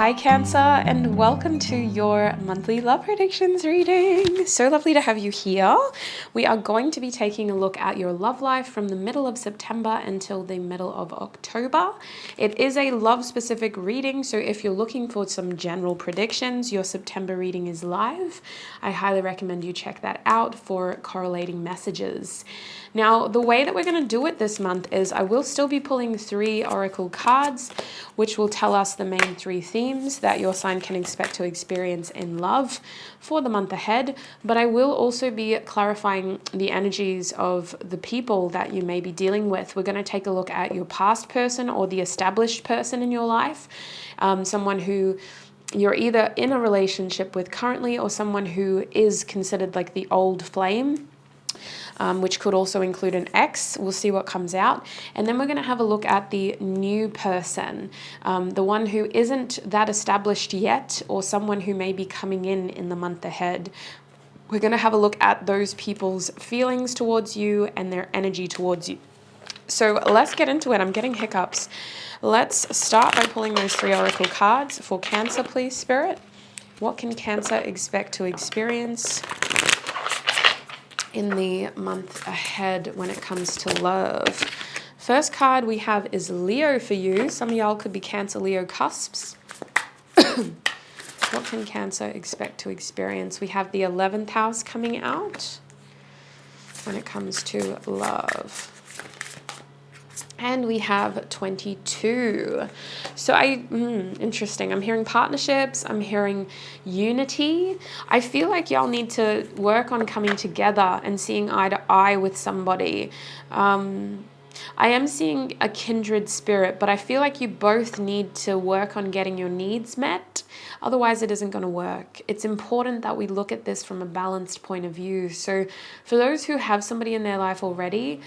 Hi Cancer, and welcome to your monthly love predictions reading. So lovely to have you here. We are going to be taking a look at your love life from the middle of September until the middle of October. It is a love specific reading, so if you're looking for some general predictions, your September reading is live. I highly recommend you check that out for correlating messages. Now, the way that we're going to do it this month is I will still be pulling 3 oracle cards, which will tell us the main 3 themes that your sign can expect to experience in love for the month ahead. But I will also be clarifying the energies of the people that you may be dealing with. We're going to take a look at your past person or the established person in your life, someone who you're either in a relationship with currently or someone who is considered like the old flame. Which could also include an ex. We'll see what comes out. And then we're going to have a look at the new person, the one who isn't that established yet, or someone who may be coming in the month ahead. We're going to have a look at those people's feelings towards you and their energy towards you. So let's get into it. I'm getting hiccups. Let's start by pulling those 3 oracle cards for Cancer, please, Spirit. What can Cancer expect to experience in the month ahead when it comes to love? First card we have is Leo for you. Some of y'all could be Cancer, Leo cusps. What can Cancer expect to experience? We have the 11th house coming out when it comes to love. And we have 22. So interesting. I'm hearing partnerships. I'm hearing unity. I feel like y'all need to work on coming together and seeing eye to eye with somebody. I am seeing a kindred spirit, but I feel like you both need to work on getting your needs met. Otherwise, it isn't going to work. It's important that we look at this from a balanced point of view. So for those who have somebody in their life already,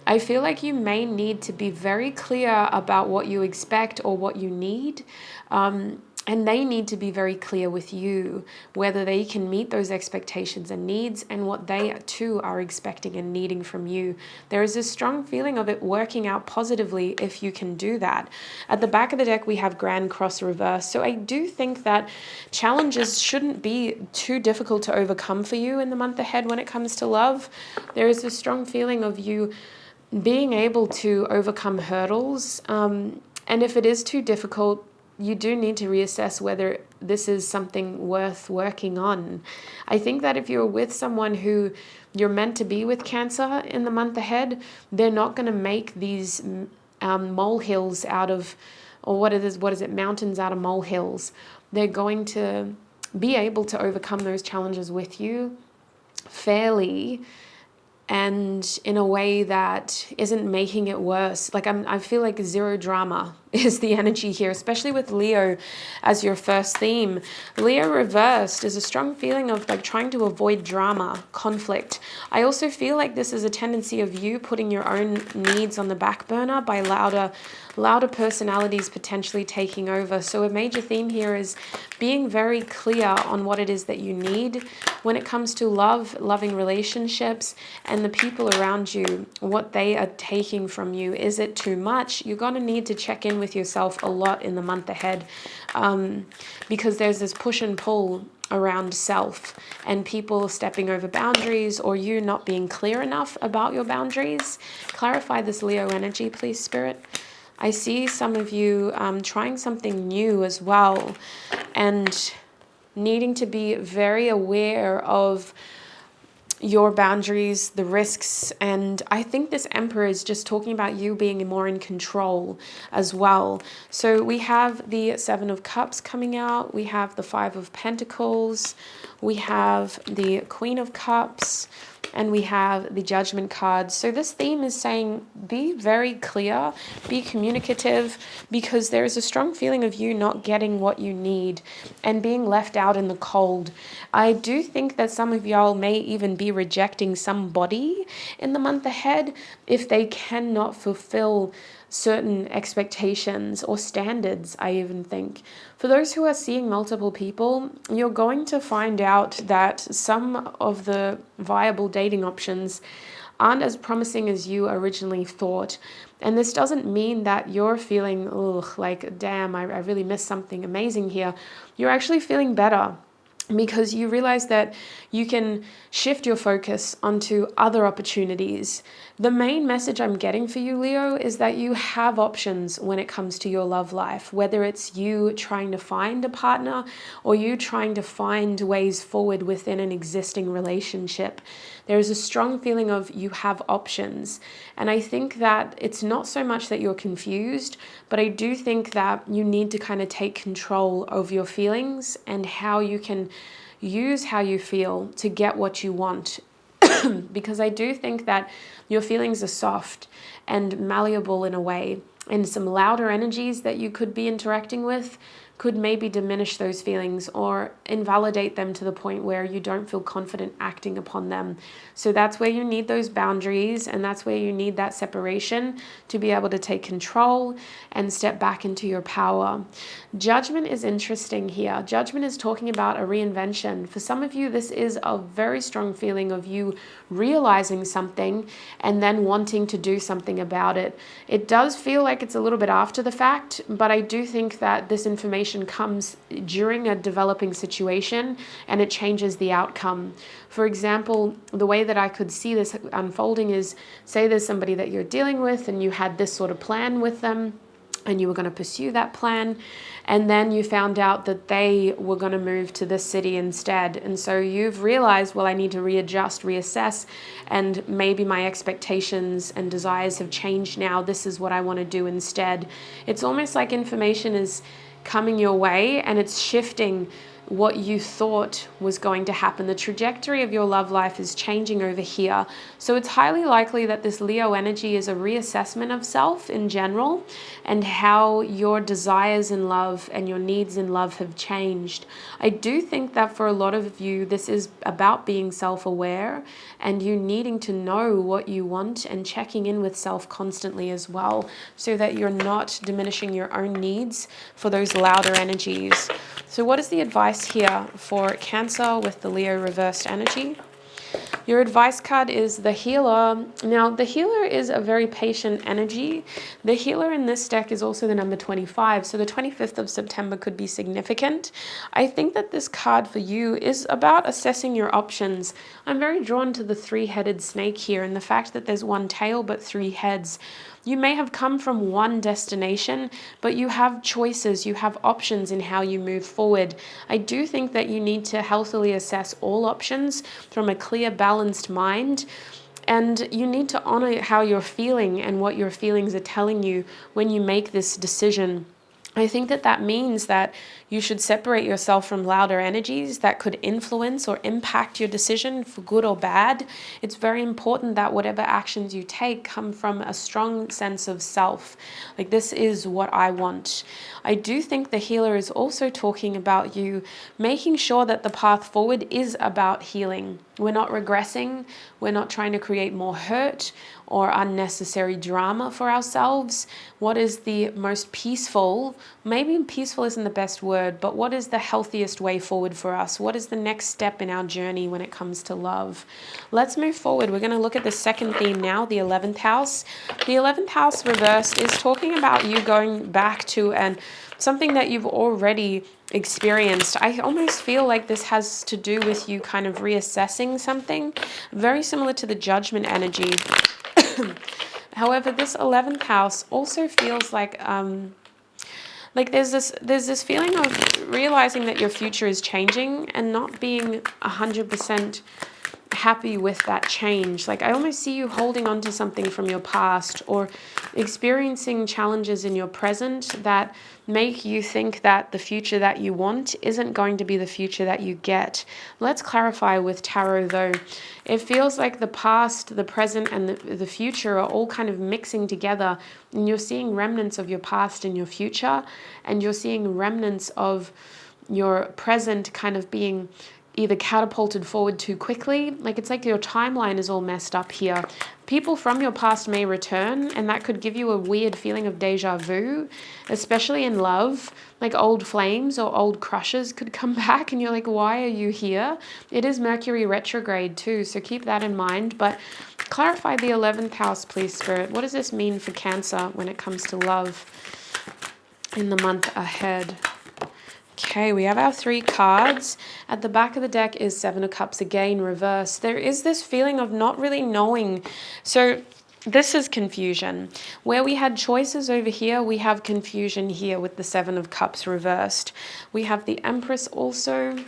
I feel like you may need to be very clear about what you expect or what you need. And they need to be very clear with you whether they can meet those expectations and needs and what they too are expecting and needing from you. There is a strong feeling of it working out positively if you can do that. At the back of the deck, we have Grand Cross reverse. So I do think that challenges shouldn't be too difficult to overcome for you in the month ahead when it comes to love. There is a strong feeling of you being able to overcome hurdles. And if it is too difficult, you do need to reassess whether this is something worth working on. I think that if you're with someone who you're meant to be with, Cancer, in the month ahead, they're not going to make these molehills out of, or mountains out of molehills. They're going to be able to overcome those challenges with you fairly and in a way that isn't making it worse. Like I feel like zero drama is the energy here, especially with Leo as your first theme. Leo reversed is a strong feeling of like trying to avoid drama, conflict. I also feel like this is a tendency of you putting your own needs on the back burner by louder personalities potentially taking over. So a major theme here is being very clear on what it is that you need when it comes to love, loving relationships, and the people around you, what they are taking from you. Is it too much? You're going to need to check in with yourself a lot in the month ahead, because there's this push and pull around self and people stepping over boundaries or you not being clear enough about your boundaries. Clarify this Leo energy, please, Spirit. I see some of you trying something new as well and needing to be very aware of your boundaries, the risks, and I think this Emperor is just talking about you being more in control as well. So we have the 7 of Cups coming out, we have the 5 of Pentacles, we have the Queen of Cups, and we have the Judgment card. So this theme is saying be very clear, be communicative, because there is a strong feeling of you not getting what you need and being left out in the cold. I do think that some of y'all may even be rejecting somebody in the month ahead if they cannot fulfill certain expectations or standards, I even think. For those who are seeing multiple people, you're going to find out that some of the viable dating options aren't as promising as you originally thought. And this doesn't mean that you're feeling, ugh, like, damn, I really missed something amazing here. You're actually feeling better, because you realize that you can shift your focus onto other opportunities. The main message I'm getting for you, Leo, is that you have options when it comes to your love life, whether it's you trying to find a partner or you trying to find ways forward within an existing relationship. There is a strong feeling of you have options. And I think that it's not so much that you're confused, but I do think that you need to kind of take control over your feelings and how you can use how you feel to get what you want. Because I do think that your feelings are soft and malleable in a way, and some louder energies that you could be interacting with could maybe diminish those feelings or invalidate them to the point where you don't feel confident acting upon them. So that's where you need those boundaries, and that's where you need that separation to be able to take control and step back into your power. Judgment is interesting here. Judgment is talking about a reinvention. For some of you, this is a very strong feeling of you realizing something and then wanting to do something about it. It does feel like it's a little bit after the fact, but I do think that this information comes during a developing situation and it changes the outcome. For example, the way that I could see this unfolding is, say there's somebody that you're dealing with and you had this sort of plan with them and you were going to pursue that plan, and then you found out that they were going to move to this city instead. And so you've realized, well, I need to readjust, reassess, and maybe my expectations and desires have changed now. This is what I want to do instead. It's almost like information is coming your way and it's shifting what you thought was going to happen. The trajectory of your love life is changing over here. So it's highly likely that this Leo energy is a reassessment of self in general and how your desires in love and your needs in love have changed. I do think that for a lot of you, this is about being self-aware and you needing to know what you want and checking in with self constantly as well, so that you're not diminishing your own needs for those louder energies. So what is the advice here for Cancer with the Leo reversed energy? Your advice card is the Healer. Now, the Healer is a very patient energy. The Healer in this deck is also the number 25, so the 25th of September could be significant. I think that this card for you is about assessing your options. I'm very drawn to the three-headed snake here and the fact that there's one tail but three heads. You may have come from one destination, but you have choices, you have options in how you move forward. I do think that you need to healthily assess all options from a clear, balanced mind. And you need to honor how you're feeling and what your feelings are telling you when you make this decision. I think that that means that you should separate yourself from louder energies that could influence or impact your decision for good or bad. It's very important that whatever actions you take come from a strong sense of self. Like, this is what I want. I do think the Healer is also talking about you making sure that the path forward is about healing. We're not regressing. We're not trying to create more hurt or unnecessary drama for ourselves. What is the most peaceful, maybe peaceful isn't the best word, but what is the healthiest way forward for us? What is the next step in our journey when it comes to love? Let's move forward. We're going to look at the second theme now, the 11th house. The 11th house reversed is talking about you going back to something that you've already experienced. I almost feel like this has to do with you kind of reassessing something, very similar to the Judgment energy. However, this 11th house also feels like there's this feeling of realizing that your future is changing and not being 100% happy with that change. Like, I almost see you holding on to something from your past or experiencing challenges in your present that make you think that the future that you want isn't going to be the future that you get. Let's clarify with tarot though. It feels like the past, the present, and the future are all kind of mixing together, and you're seeing remnants of your past in your future, and you're seeing remnants of your present kind of being either catapulted forward too quickly. Like, it's like your timeline is all messed up here. People from your past may return, and that could give you a weird feeling of deja vu, especially in love. Like, old flames or old crushes could come back, and you're like, why are you here? It is Mercury retrograde too, so keep that in mind. But Clarify the 11th house, please, Spirit. What does this mean for Cancer when it comes to love in the month ahead? Okay, we have our 3 cards. At the back of the deck is 7 of Cups again, reversed. There is this feeling of not really knowing. So this is confusion. Where we had choices over here, we have confusion here with the 7 of Cups reversed. We have the Empress also,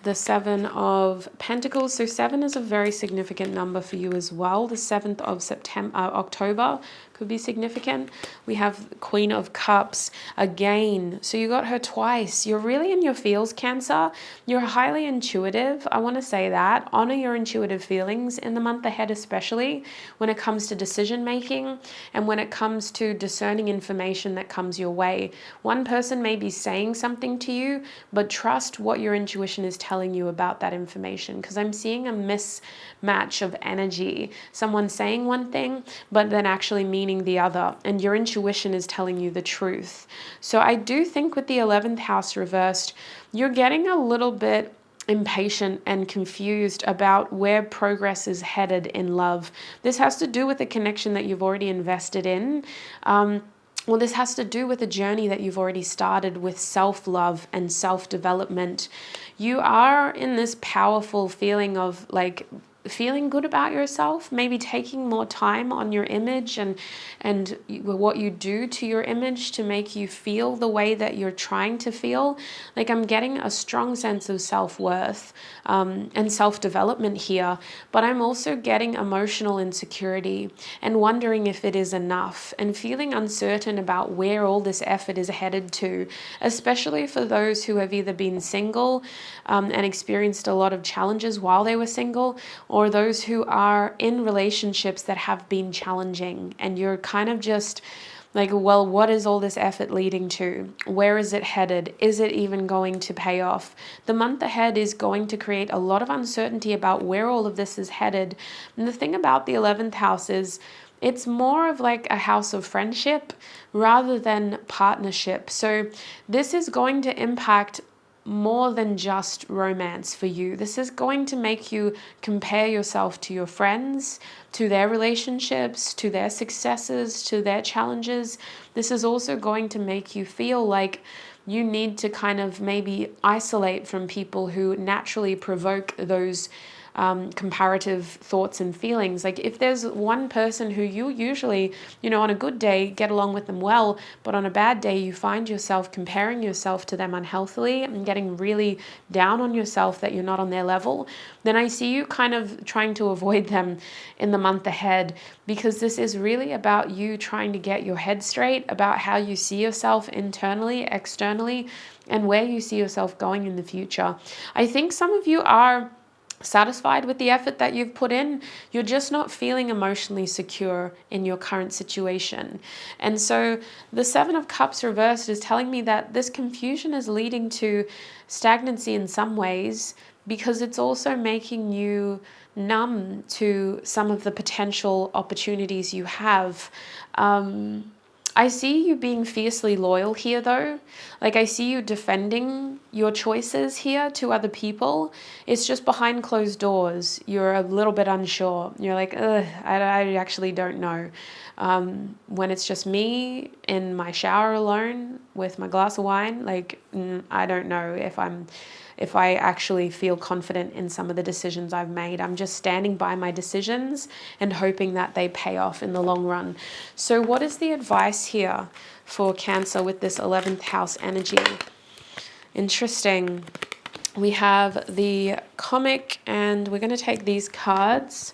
the 7 of Pentacles. So 7 is a very significant number for you as well. The 7th of October could be significant. We have Queen of Cups again. So you got her twice. You're really in your feels, Cancer. You're highly intuitive. I want to say that. Honor your intuitive feelings in the month ahead, especially when it comes to decision making and when it comes to discerning information that comes your way. One person may be saying something to you, but trust what your intuition is telling you about that information, because I'm seeing a mismatch of energy. Someone saying one thing, but then actually meaning the other, and your intuition is telling you the truth. So I do think with the 11th house reversed, you're getting a little bit impatient and confused about where progress is headed in love. This has to do with a connection that you've already invested in. Well, this has to do with a journey that you've already started with self-love and self-development. You are in this powerful feeling of like feeling good about yourself, maybe taking more time on your image and what you do to your image to make you feel the way that you're trying to feel. Like I'm getting a strong sense of self-worth and self-development here, but I'm also getting emotional insecurity and wondering if it is enough and feeling uncertain about where all this effort is headed to, especially for those who have either been single and experienced a lot of challenges while they were single, or those who are in relationships that have been challenging, and you're kind of just like, well, what is all this effort leading to? Where is it headed? Is it even going to pay off? The month ahead is going to create a lot of uncertainty about where all of this is headed. And the thing about the 11th house is it's more of like a house of friendship rather than partnership. So this is going to impact more than just romance for you. This is going to make you compare yourself to your friends, to their relationships, to their successes, to their challenges. This is also going to make you feel like you need to kind of maybe isolate from people who naturally provoke those comparative thoughts and feelings. Like if there's one person who you usually, on a good day get along with them well, but on a bad day you find yourself comparing yourself to them unhealthily and getting really down on yourself that you're not on their level, then I see you kind of trying to avoid them in the month ahead, because this is really about you trying to get your head straight about how you see yourself internally, externally, and where you see yourself going in the future. I think some of you are satisfied with the effort that you've put in. You're just not feeling emotionally secure in your current situation. And so the 7 of Cups reversed is telling me that this confusion is leading to stagnancy in some ways, because it's also making you numb to some of the potential opportunities you have. I see you being fiercely loyal here though. Like I see you defending your choices here to other people. It's just behind closed doors. You're a little bit unsure. You're like, I actually don't know. When it's just me in my shower alone with my glass of wine, like I don't know if I actually feel confident in some of the decisions I've made. I'm just standing by my decisions and hoping that they pay off in the long run. So what is the advice here for Cancer with this 11th house energy? Interesting. We have the comic, and we're going to take these cards.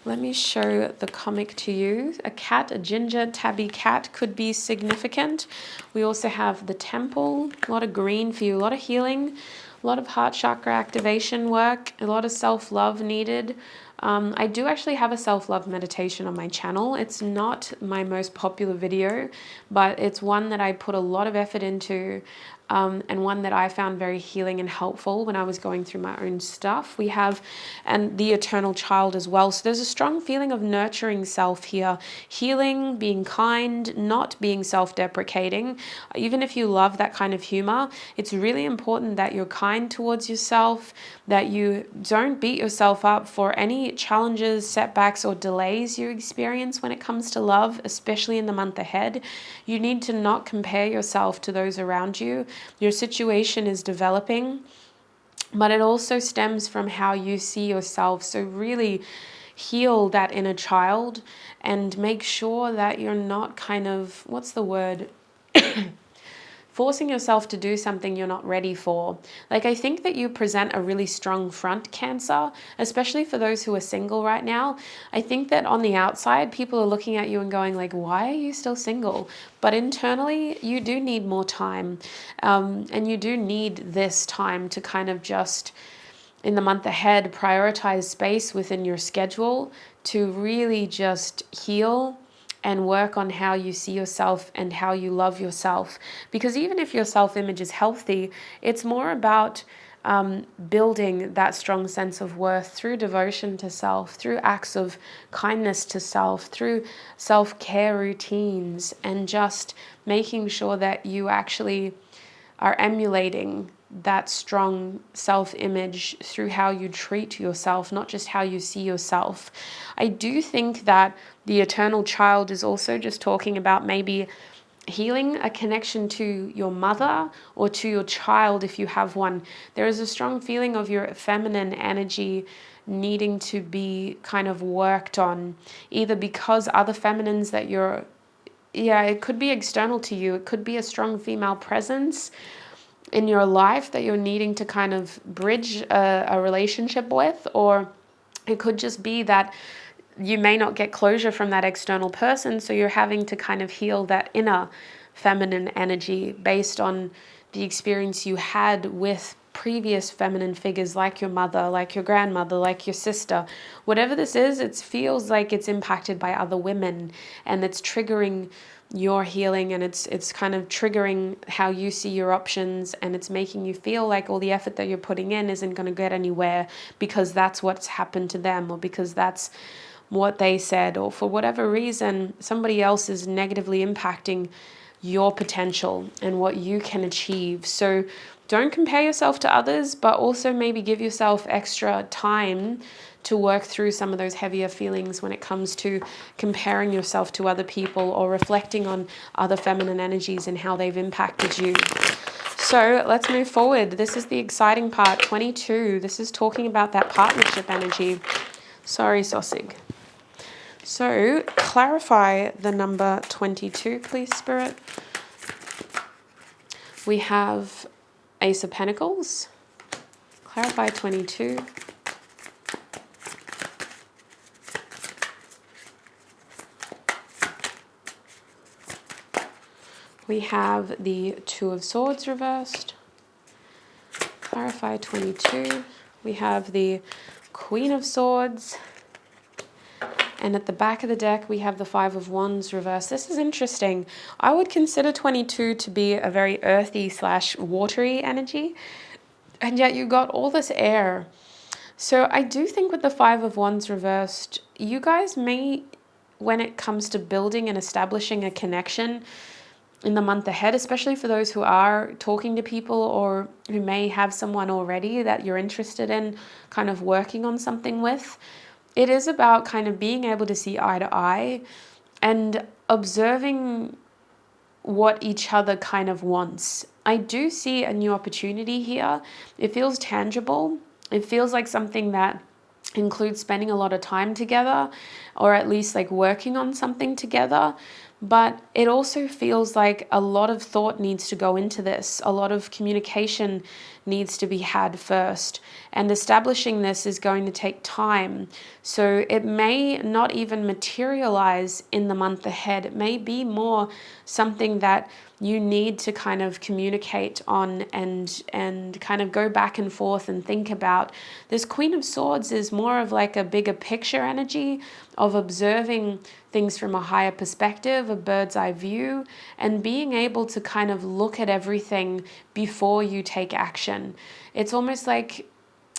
Let me show the comic to you. A cat, a ginger tabby cat could be significant. We also have the temple, a lot of green for you, a lot of healing, a lot of heart chakra activation work, a lot of self-love needed. I do actually have a self-love meditation on my channel. It's not my most popular video, but it's one that I put a lot of effort into and one that I found very healing and helpful when I was going through my own stuff. We have and the eternal child as well. So there's a strong feeling of nurturing self here, healing, being kind, not being self-deprecating. Even if you love that kind of humor, it's really important that you're kind towards yourself, that you don't beat yourself up for any challenges, setbacks, or delays you experience when it comes to love, especially in the month ahead. You need to not compare yourself to those around you. Your situation is developing, but it also stems from how you see yourself. So really heal that inner child and make sure that you're not kind of, what's the word? Forcing yourself to do something you're not ready for. Like, I think that you present a really strong front, Cancer, especially for those who are single right now. I think that on the outside, people are looking at you and going like, why are you still single? But internally, you do need more time. And you do need this time to kind of just, in the month ahead, prioritize space within your schedule to really just heal and work on how you see yourself and how you love yourself. Because even if your self-image is healthy, it's more about building that strong sense of worth through devotion to self, through acts of kindness to self, through self-care routines, and just making sure that you actually are emulating that strong self-image through how you treat yourself, not just how you see yourself. I do think that the eternal child is also just talking about maybe healing a connection to your mother or to your child if you have one. There is a strong feeling of your feminine energy needing to be kind of worked on, either because other feminines that it could be external to you. It could be a strong female presence in your life that you're needing to kind of bridge a relationship with, or it could just be that you may not get closure from that external person, so you're having to kind of heal that inner feminine energy based on the experience you had with previous feminine figures like your mother, like your grandmother, like your sister. Whatever this is, it feels like it's impacted by other women, and it's triggering your healing, and it's kind of triggering how you see your options, and it's making you feel like all the effort that you're putting in isn't going to get anywhere because that's what's happened to them, or because that's what they said, or for whatever reason somebody else is negatively impacting your potential and what you can achieve. So don't compare yourself to others, but also maybe give yourself extra time to work through some of those heavier feelings when it comes to comparing yourself to other people or reflecting on other feminine energies and how they've impacted you. So let's move forward. This is the exciting part, 22. This is talking about that partnership energy. Sorry, Sossig. So clarify the number 22, please, Spirit. We have Ace of Pentacles. Clarify 22. We have the Two of Swords reversed. Clarify 22. We have the Queen of Swords. And at the back of the deck, we have the Five of Wands reversed. This is interesting. I would consider 22 to be a very earthy / watery energy. And yet you got all this air. So I do think with the Five of Wands reversed, you guys may, when it comes to building and establishing a connection in the month ahead, especially for those who are talking to people or who may have someone already that you're interested in kind of working on something with, it is about kind of being able to see eye to eye and observing what each other kind of wants. I do see a new opportunity here. It feels tangible. It feels like something that includes spending a lot of time together, or at least like working on something together. But it also feels like a lot of thought needs to go into this. A lot of communication needs to be had first. And establishing this is going to take time. So it may not even materialize in the month ahead. It may be more something that you need to kind of communicate on and kind of go back and forth and think about. This Queen of Swords is more of like a bigger picture energy of observing things from a higher perspective, a bird's eye view, and being able to kind of look at everything before you take action. It's almost like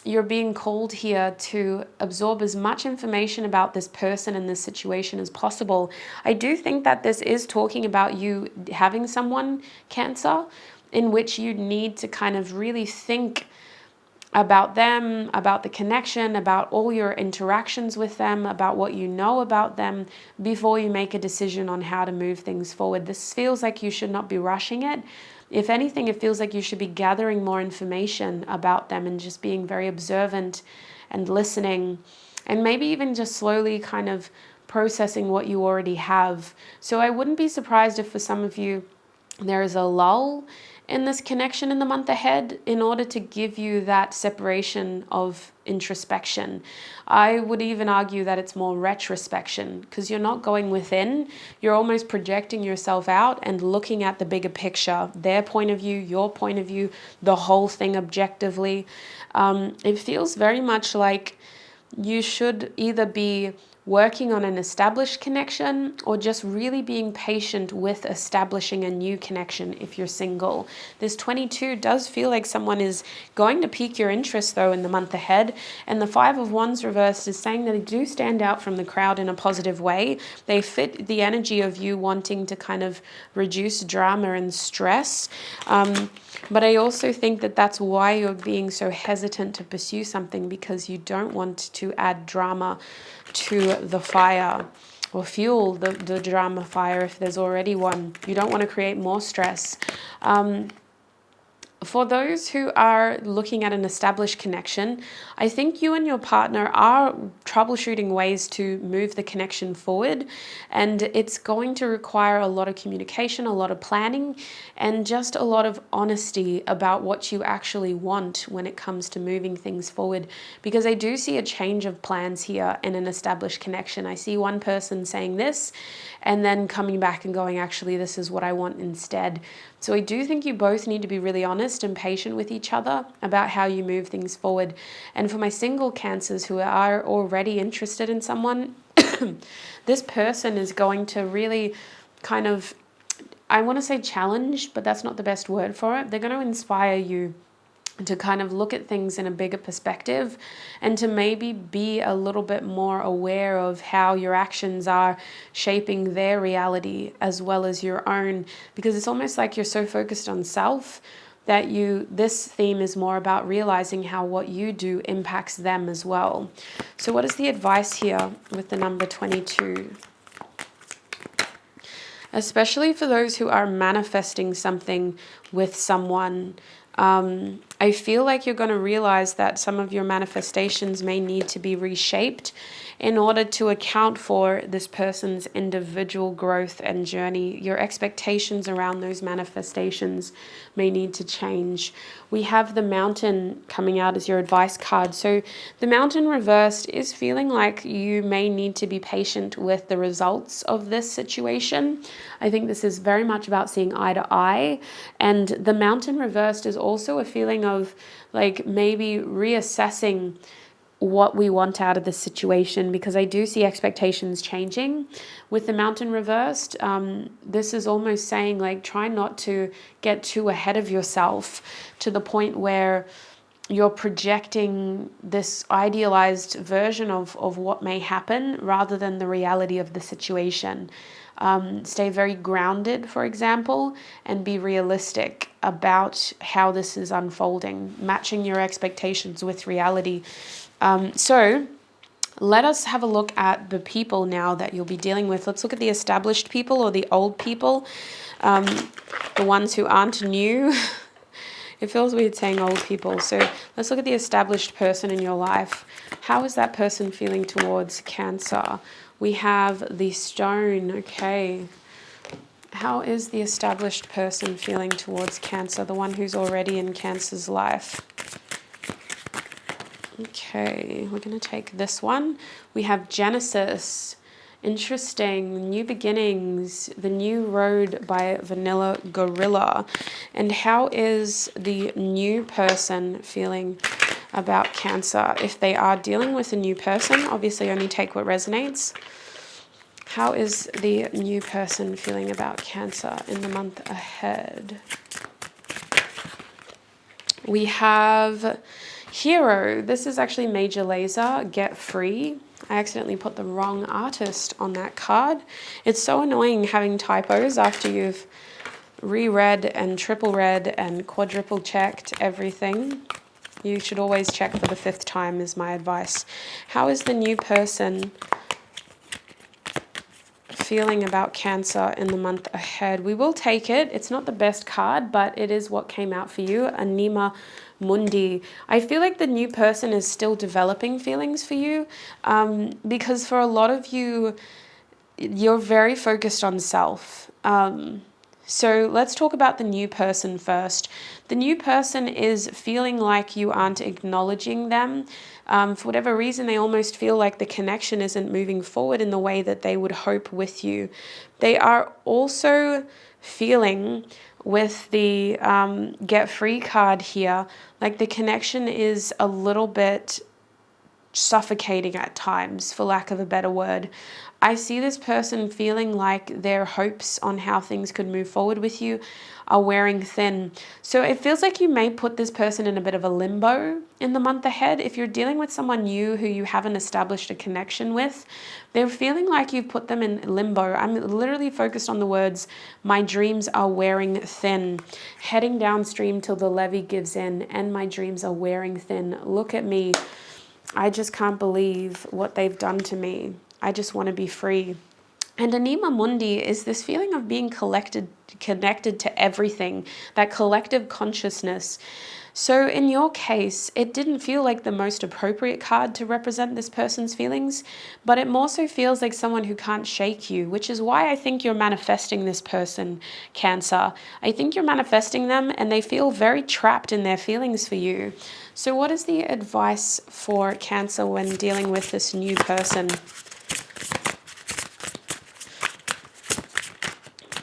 you're being called here to absorb as much information about this person and this situation as possible. I do think that this is talking about you having someone, Cancer, in which you need to kind of really think about them, about the connection, about all your interactions with them, about what you know about them before you make a decision on how to move things forward. This feels like you should not be rushing it. If anything, it feels like you should be gathering more information about them and just being very observant and listening, and maybe even just slowly kind of processing what you already have. So I wouldn't be surprised if for some of you there is a lull in this connection in the month ahead in order to give you that separation of introspection. I would even argue that it's more retrospection, because you're not going within, you're almost projecting yourself out and looking at the bigger picture, their point of view, your point of view, the whole thing objectively. It feels very much like you should either be working on an established connection or just really being patient with establishing a new connection if you're single. This 22 does feel like someone is going to pique your interest though in the month ahead, and the 5 of Wands reversed is saying that they do stand out from the crowd in a positive way. They fit the energy of you wanting to kind of reduce drama and stress. But I also think that that's why you're being so hesitant to pursue something, because you don't want to add drama to the fire or fuel the drama fire if there's already one. You don't want to create more stress. For those who are looking at an established connection, I think you and your partner are troubleshooting ways to move the connection forward, and it's going to require a lot of communication, a lot of planning, and just a lot of honesty about what you actually want when it comes to moving things forward, because I do see a change of plans here in an established connection. I see one person saying this and then coming back and going, actually, this is what I want instead. So I do think you both need to be really honest and patient with each other about how you move things forward. And for my single Cancers who are already interested in someone, this person is going to really kind of, I want to say challenge, but that's not the best word for it. They're going to inspire you to kind of look at things in a bigger perspective and to maybe be a little bit more aware of how your actions are shaping their reality as well as your own, because it's almost like you're so focused on self that this theme is more about realizing how what you do impacts them as well. So what is the advice here with the number 22? Especially for those who are manifesting something with someone, I feel like you're going to realize that some of your manifestations may need to be reshaped in order to account for this person's individual growth and journey. Your expectations around those manifestations may need to change. We have the Mountain coming out as your advice card. So the Mountain reversed is feeling like you may need to be patient with the results of this situation. I think this is very much about seeing eye to eye. And the Mountain reversed is also a feeling of like maybe reassessing what we want out of this situation, because I do see expectations changing. With the Mountain reversed, this is almost saying like try not to get too ahead of yourself to the point where you're projecting this idealized version of what may happen rather than the reality of the situation. Stay very grounded, for example, and be realistic about how this is unfolding, matching your expectations with reality. So let us have a look at the people now that you'll be dealing with. Let's look at the established people or the old people, the ones who aren't new. It feels weird saying old people. So let's look at the established person in your life. How is that person feeling towards Cancer? We have the Stone, okay. How is the established person feeling towards Cancer, the one who's already in Cancer's life? Okay, we're going to take this one. We have Genesis. Interesting. New Beginnings. The New Road by Vanilla Gorilla. And how is the new person feeling about Cancer? If they are dealing with a new person, obviously only take what resonates. How is the new person feeling about Cancer in the month ahead? We have Hero. This is actually Major Lazer, Get Free. I accidentally put the wrong artist on that card. It's so annoying having typos after you've reread and triple read and quadruple checked everything. You should always check for the 5th time is my advice. How is the new person feeling about Cancer in the month ahead? We will take it. It's not the best card, but it is what came out for you. Anima Mundi. I feel like the new person is still developing feelings for you, because for a lot of you, you're very focused on self. So let's talk about the new person first. The new person is feeling like you aren't acknowledging them. For whatever reason, they almost feel like the connection isn't moving forward in the way that they would hope with you. They are also feeling with the Get Free card here, like the connection is a little bit suffocating at times, for lack of a better word. I see this person feeling like their hopes on how things could move forward with you are wearing thin. So it feels like you may put this person in a bit of a limbo in the month ahead. If you're dealing with someone new who you haven't established a connection with, they're feeling like you've put them in limbo. I'm literally focused on the words, my dreams are wearing thin, heading downstream till the levee gives in, and my dreams are wearing thin. Look at me. I just can't believe what they've done to me. I just want to be free. And Anima Mundi is this feeling of being connected to everything, that collective consciousness. So in your case, it didn't feel like the most appropriate card to represent this person's feelings, but it more so feels like someone who can't shake you, which is why I think you're manifesting this person, Cancer. I think you're manifesting them and they feel very trapped in their feelings for you. So what is the advice for Cancer when dealing with this new person?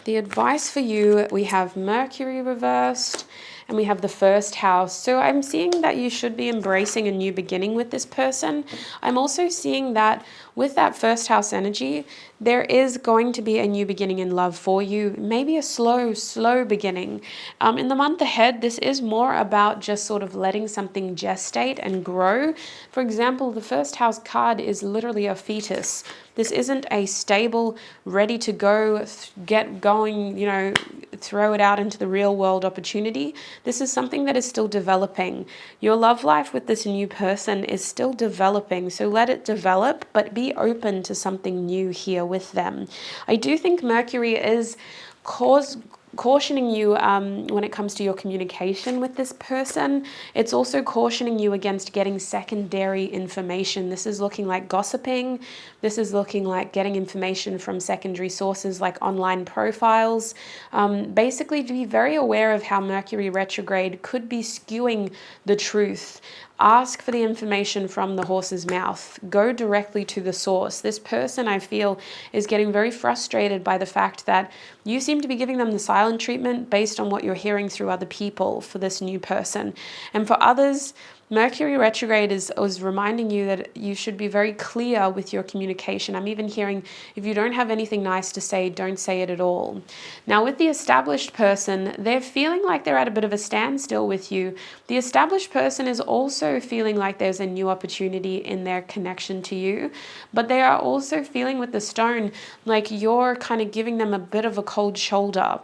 The advice for you, we have Mercury reversed and we have the 1st house. So I'm seeing that you should be embracing a new beginning with this person. I'm also seeing that with that 1st house energy, there is going to be a new beginning in love for you, maybe a slow beginning. In the month ahead, this is more about just sort of letting something gestate and grow. For example, the 1st house card is literally a fetus. This isn't a stable, ready to go, get going, throw it out into the real world opportunity. This is something that is still developing. Your love life with this new person is still developing. So let it develop, but be open to something new here with them. I do think Mercury is cautioning you when it comes to your communication with this person. It's also cautioning you against getting secondary information. This is looking like gossiping. This is looking like getting information from secondary sources like online profiles. Basically, to be very aware of how Mercury retrograde could be skewing the truth. Ask for the information from the horse's mouth. Go directly to the source. This person, I feel, is getting very frustrated by the fact that you seem to be giving them the silent treatment based on what you're hearing through other people for this new person. And for others, Mercury retrograde is reminding you that you should be very clear with your communication. I'm even hearing, if you don't have anything nice to say, don't say it at all. Now, with the established person, they're feeling like they're at a bit of a standstill with you. The established person is also feeling like there's a new opportunity in their connection to you, but they are also feeling with the stone like you're kind of giving them a bit of a cold shoulder.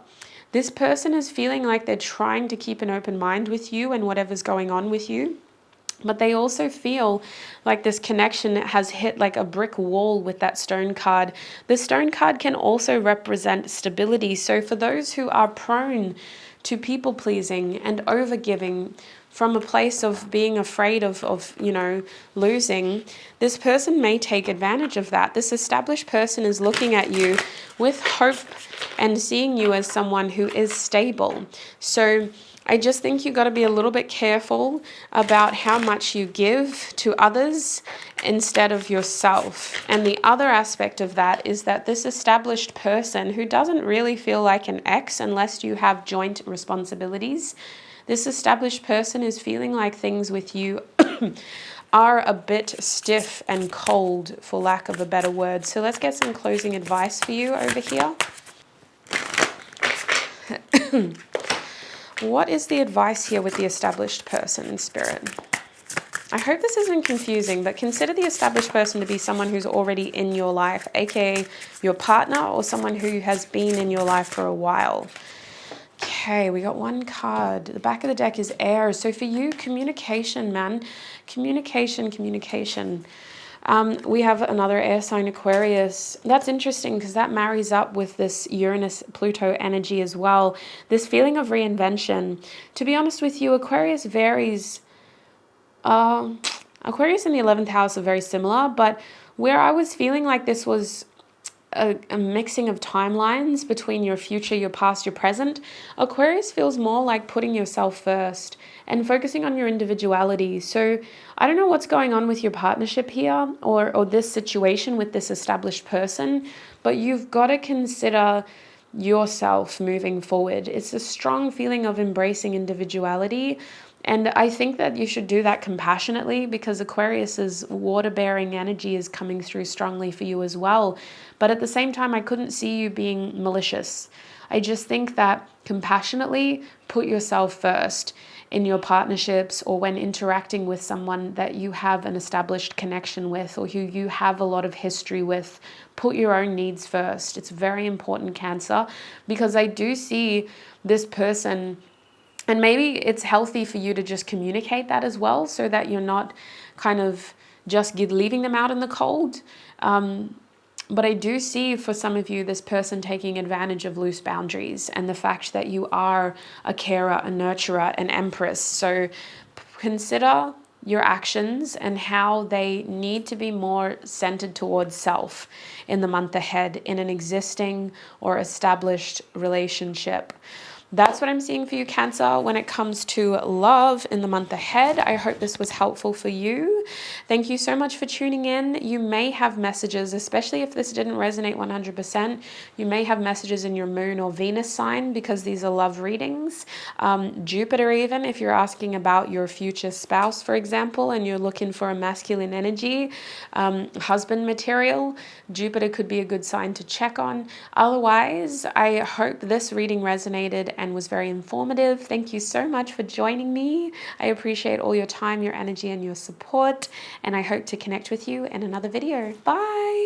This person is feeling like they're trying to keep an open mind with you and whatever's going on with you. But they also feel like this connection has hit like a brick wall with that stone card. The stone card can also represent stability. So for those who are prone to people pleasing and over giving from a place of being afraid of you know, losing, this person may take advantage of that. This established person is looking at you with hope and seeing you as someone who is stable. So I just think you got to be a little bit careful about how much you give to others instead of yourself. And the other aspect of that is that this established person who doesn't really feel like an ex unless you have joint responsibilities, this established person is feeling like things with you are a bit stiff and cold, for lack of a better word. So let's get some closing advice for you over here. What is the advice here with the established person in spirit? I hope this isn't confusing, but consider the established person to be someone who's already in your life, aka your partner or someone who has been in your life for a while. Okay, we got one card. The back of the deck is air. So for you, communication, man. Communication. We have another air sign, Aquarius. That's interesting because that marries up with this Uranus-Pluto energy as well. This feeling of reinvention. To be honest with you, Aquarius varies. Aquarius and the 11th house are very similar, but where I was feeling like this was a mixing of timelines between your future, your past, your present, Aquarius feels more like putting yourself first and focusing on your individuality. So I don't know what's going on with your partnership here or this situation with this established person, but you've got to consider yourself moving forward. It's a strong feeling of embracing individuality. And I think that you should do that compassionately because Aquarius's water-bearing energy is coming through strongly for you as well. But at the same time, I couldn't see you being malicious. I just think that compassionately put yourself first in your partnerships or when interacting with someone that you have an established connection with or who you have a lot of history with. Put your own needs first. It's very important, Cancer, because I do see this person. And maybe it's healthy for you to just communicate that as well so that you're not kind of just leaving them out in the cold. But I do see for some of you this person taking advantage of loose boundaries and the fact that you are a carer, a nurturer, an empress. So consider your actions and how they need to be more centered towards self in the month ahead in an existing or established relationship. That's what I'm seeing for you, Cancer, when it comes to love in the month ahead. I hope this was helpful for you. Thank you so much for tuning in. You may have messages, especially if this didn't resonate 100%. You may have messages in your moon or Venus sign because these are love readings. Jupiter even, if you're asking about your future spouse, for example, and you're looking for a masculine energy, husband material, Jupiter could be a good sign to check on. Otherwise, I hope this reading resonated and was very informative. Thank you so much for joining me. I appreciate all your time, your energy, and your support, and I hope to connect with you in another video. Bye!